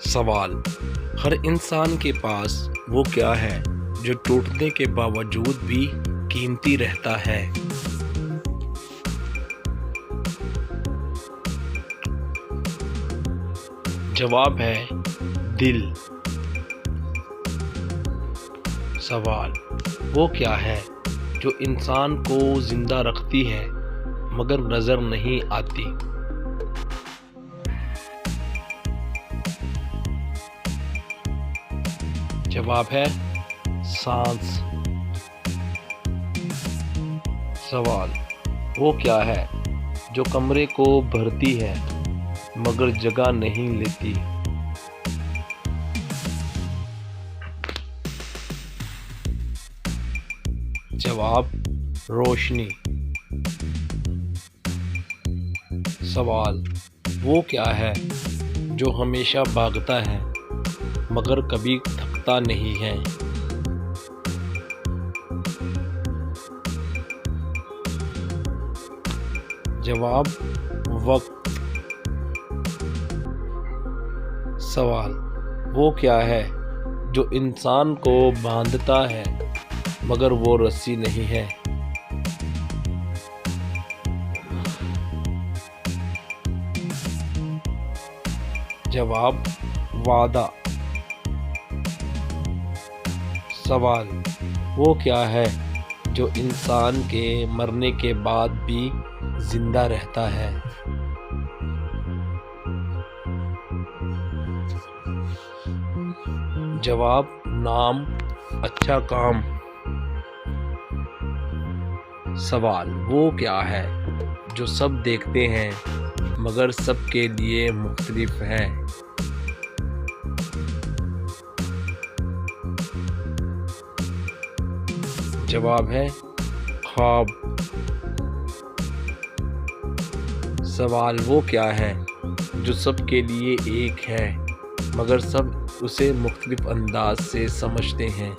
सवाल: हर इंसान के पास वो क्या है जो टूटने के बावजूद भी कीमती रहता है? जवाब है दिल। सवाल: वो क्या है जो इंसान को जिंदा रखती है मगर नजर नहीं आती? जवाब है सांस। सवाल: वो क्या है जो कमरे को भरती है मगर जगह नहीं लेती? जवाब रोशनी। सवाल: वो क्या है जो हमेशा भागता है मगर कभी थकता नहीं है? जवाब वक्त। सवाल: वो क्या है जो इंसान को बांधता है मगर वो रस्सी नहीं है? जवाब वादा। सवाल: वो क्या है जो इंसान के मरने के बाद भी जिंदा रहता है? जवाब नाम, अच्छा काम। सवाल: वो क्या है जो सब देखते हैं मगर सबके लिए मुख्तलिफ है? जवाब है ख्वाब। सवाल: वो क्या है जो सबके लिए एक है मगर सब उसे मुख्तलिफ अंदाज से समझते हैं?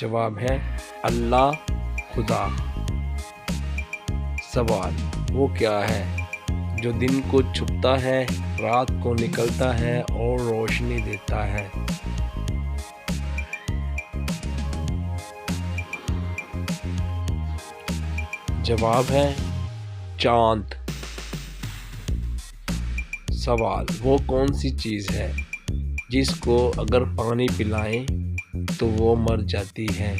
जवाब है अल्लाह, खुदा। सवाल: वो क्या है जो दिन को छुपता है, रात को निकलता है और रोशनी देता है? जवाब है चांद। सवाल: वो कौन सी चीज़ है जिसको अगर पानी पिलाएं तो वो मर जाती है?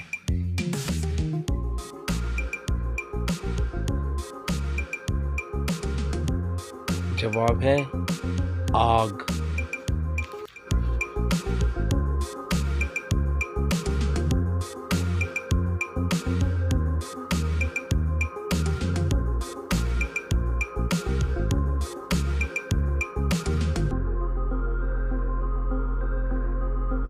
जवाब है आग।